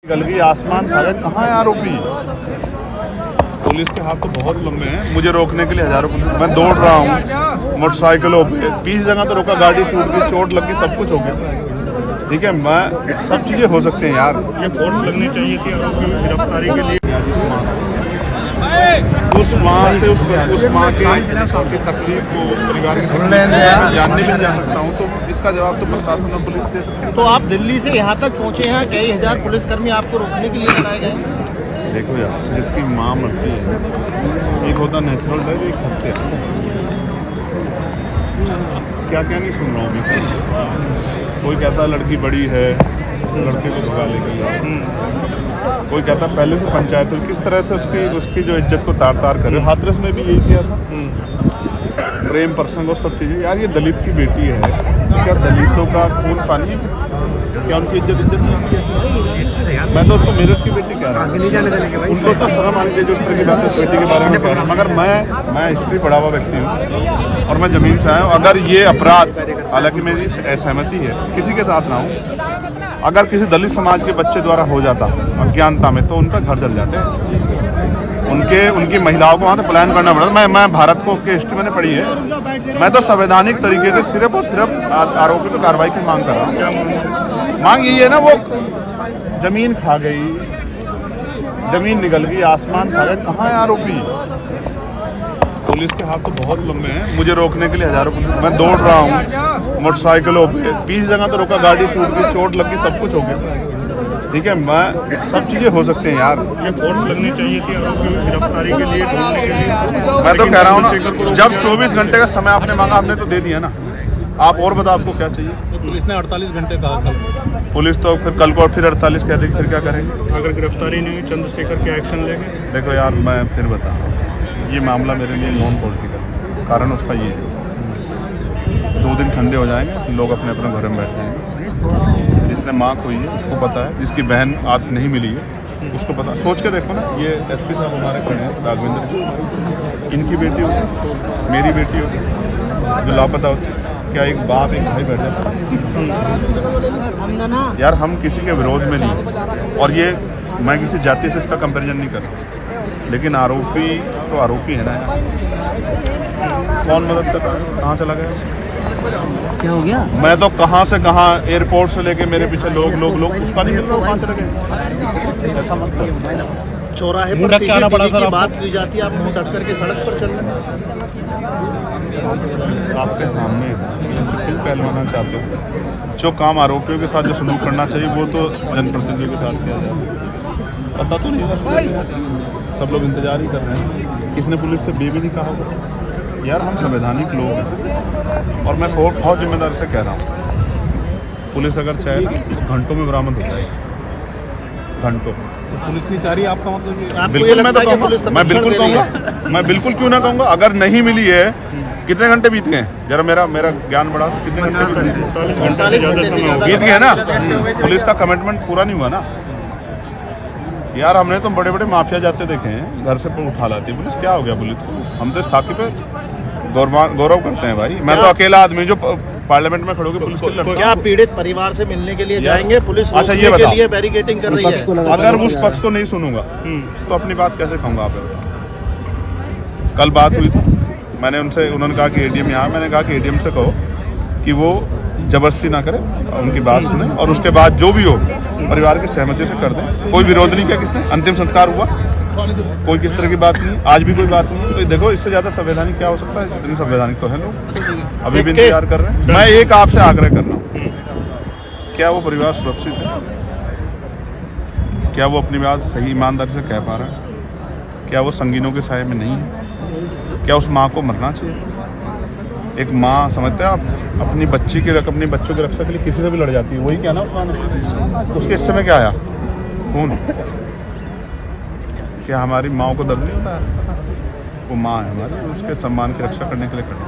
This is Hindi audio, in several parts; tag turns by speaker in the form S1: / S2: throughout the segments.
S1: गल गई, आसमान खा गए। कहाँ है आरोपी? पुलिस के हाथ तो बहुत लंबे हैं। मुझे रोकने के लिए हजारों पुलिस, मैं दौड़ रहा हूँ मोटरसाइकिलों पे, 20 जगह तो रोका, गाड़ी टूट गई, चोट लग गई, सब कुछ हो गया। ठीक है, मैं सब चीजें हो सकते हैं यार।
S2: ये फोर्स लगनी चाहिए थी आरोपी की गिरफ्तारी के लिए।
S1: उस माँ से उस माँ की तकलीफ को, उस परिवार की जानने भी जा सकता हूँ, तो इसका जवाब तो प्रशासन और पुलिस दे सकते हैं।
S3: तो आप दिल्ली से यहाँ तक पहुँचे हैं, कई हजार पुलिसकर्मी आपको रोकने के लिए बुलाए गए।
S1: देखो यार, जिसकी माँ मरती है, एक होता नेचुरल डेथ, एक हत्या। क्या क्या नहीं सुन रहा हूँ मैं। कोई कहता लड़की बड़ी है, लड़के को भगा ले गई। कोई कहता पहले से पंचायत किस तरह से उसकी जो इज्जत को तार तार करे। हाथरस में भी यही किया था, प्रेम प्रसंग और सब चीज़ें। यार ये दलित की बेटी है, क्या दलितों का खून पानी, क्या उनकी इज्जत नहीं? मैं तो उसको मेरठ की बेटी कह रहा हूँ। उनको तो शर्म आनी चाहिए जो इस तरह की बात इस बेटी के बारे में कह रहा हूँ। मगर मैं हिस्ट्री पढ़ा हुआ व्यक्ति हूँ और मैं ज़मीन से आया हूँ। अगर ये अपराध, हालांकि मेरी असहमति है, किसी के साथ ना हो, अगर किसी दलित समाज के बच्चे द्वारा हो जाता अज्ञानता में, तो उनका घर जल जाते हैं। उनकी महिलाओं को वहाँ तो प्लान करना पड़ता। मैं भारत को की हिस्ट्री मैंने पढ़ी है। मैं तो संवैधानिक तरीके से सिर्फ और सिर्फ आरोपी पर कार्रवाई की मांग कर रहा हूँ। मांग यही है ना, वो जमीन खा गई, जमीन निगल गई, आसमान खा गए। कहाँ है आरोपी? पुलिस के हाथ तो बहुत लंबे हैं। मुझे रोकने के लिए हजारों पुलिस, मैं दौड़ रहा हूँ मोटरसाइकिलों पे, 20 जगह तो रोका, गाड़ी टूट गई, चोट लग गई, सब कुछ हो गया। ठीक है, मैं सब चीजें हो सकते हैं यार।
S2: ये फोर्स लगनी चाहिए थी आरोपी की गिरफ्तारी के लिए, ढूंढने के लिए।
S1: मैं तो कह रहा हूँ ना, जब 24 घंटे का समय आपने मांगा, आपने तो दे दिया ना। आप और बताओ आपको क्या चाहिए?
S4: पुलिस ने 48 घंटे कहा था।
S1: पुलिस तो फिर कल को फिर 48 कह देगी, फिर क्या करेंगे?
S2: अगर गिरफ्तारी नहीं हुई, चंद्रशेखर के एक्शन लेंगे।
S1: देखो यार, मैं फिर बता, ये मामला मेरे लिए नॉन पॉलिटिकल, कारण उसका ये है, 2 दिन ठंडे हो जाएंगे, लोग अपने अपने घर में बैठ जाएंगे। जिसने माँ खोई है उसको पता है, जिसकी बहन आज नहीं मिली है उसको पता। सोच के देखो ना, ये एसपी साहब हमारे खड़े हैं, राघवेंद्र जी, इनकी बेटी होती, मेरी बेटी होती, जो लापता होती, क्या एक बाप एक भाई बैठ जाता? यार हम किसी के विरोध में नहीं, और ये मैं किसी जाति से इसका कंपैरिजन नहीं कर रहा, लेकिन आरोपी तो आरोपी है ना। कौन मदद कर रहा है? कहाँ चला गया?
S3: क्या हो गया?
S1: मैं तो कहाँ से कहाँ, एयरपोर्ट से लेके मेरे पीछे लोग उसका नहीं मिल रहा, कहाँ चले गए? ऐसा मत करो।
S3: चौराहे पर सीसीटीवी की बात की जाती है, आप मुंह ढक करके सड़क पर चल रहे हैं।
S1: आपके सामने ऐसे क्यों कहलवाना चाहते हो? जो काम आरोपियों के साथ जो सलूक करना चाहिए, वो तो जनप्रतिनिधियों के साथ किया जाए। पता तो नहीं है, सब लोग इंतजार ही कर रहे हैं। किसने पुलिस से बेबी नहीं कहा होगा? यार हम संवैधानिक लोग हैं, और मैं बहुत जिम्मेदारी से कह रहा हूँ, पुलिस अगर चाहे ना तो घंटों में बरामद हो जाएगी, घंटों।
S4: तो पुलिस नहीं चाह रही, आपका मतलब?
S1: बिल्कुल, मैं तो कहूँगा, मैं बिल्कुल कहूँगा, मैं बिल्कुल क्यों ना कहूँगा। अगर नहीं मिली है, कितने घंटे बीत गए? जरा मेरा ज्ञान बढ़ा, कितने घंटे बीत गए ना? पुलिस का कमिटमेंट पूरा नहीं हुआ ना यार। हमने तो बड़े बड़े माफिया जाते देखे हैं, घर से उठा लाती पुलिस। क्या हो गया पुलिस को? हम तो इस खाकी पे गौरव करते हैं भाई। मैं तो अकेला आदमी जो पार्लियामेंट में खड़े होकर पुलिस को
S3: क्या पीड़ित परिवार से मिलने के लिए जाएंगे? पुलिस
S1: अच्छा ये
S3: के लिए बैरिकेडिंग कर रही है।
S1: अगर उस पक्ष को नहीं सुनूंगा तो अपनी बात कैसे कहूँगा? आप कल बात हुई थी, मैंने उनसे, उन्होंने कहा कि एडीएम यहाँ, मैंने कहा कि एडीएम से कहो कि वो जबरदस्ती ना करे, उनकी बात सुने, और उसके बाद जो भी हो परिवार की सहमति से कर दें। कोई विरोध नहीं किया किसने, अंतिम संस्कार हुआ, कोई किस तरह की बात नहीं, आज भी कोई बात नहीं। तो देखो, इससे ज़्यादा संवैधानिक क्या हो सकता है? इतनी संवैधानिक तो है लोग, अभी भी इंतजार कर रहे हैं। मैं एक आपसे आग्रह कर रहा हूँ, क्या वो परिवार सुरक्षित है? क्या वो अपनी बात सही ईमानदारी से कह पा रहा है? क्या वो संगीनों के साये में नहीं है? क्या उस माँ को मरना चाहिए? एक माँ, समझते हैं आप, अपनी अपनी बच्चों की रक्षा के लिए किसी से भी लड़ जाती है। वही क्या ना उस माँ ने, उसके हिस्से में क्या आया? खून। क्या हमारी माँ को दर्द नहीं होता है? वो माँ है हमारी, उसके सम्मान की रक्षा करने के लिए खड़े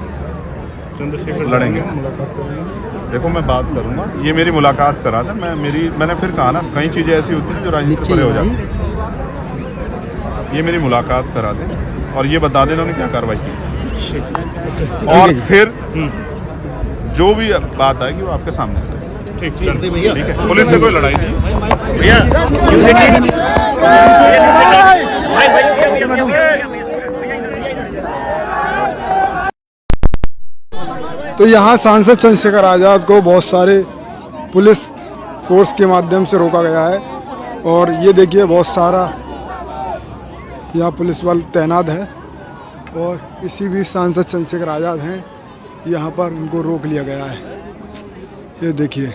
S2: चंद्रशेखर
S1: लड़ेंगे। देखो मैं बात करूँगा, ये मेरी मुलाकात करा था। मैंने फिर कहा ना, कई चीज़ें ऐसी होती हैं जो राजनीति से परे हो जाती है। ये मेरी मुलाकात करा दे और ये बता दें इन्होंने क्या कार्रवाई की, और फिर जो भी बात आएगी वो आपके सामने।
S2: ठीक
S3: कर दे भैया।
S1: ठीक है, पुलिस से कोई लड़ाई नहीं।
S2: भैया
S5: तो यहाँ सांसद चंद्रशेखर आज़ाद को बहुत सारे पुलिस फोर्स के माध्यम से रोका गया है और ये देखिए बहुत सारा यहाँ पुलिस बल तैनात है और इसी बीच सांसद चंद्रशेखर आज़ाद हैं, यहाँ पर उनको रोक लिया गया है। ये देखिए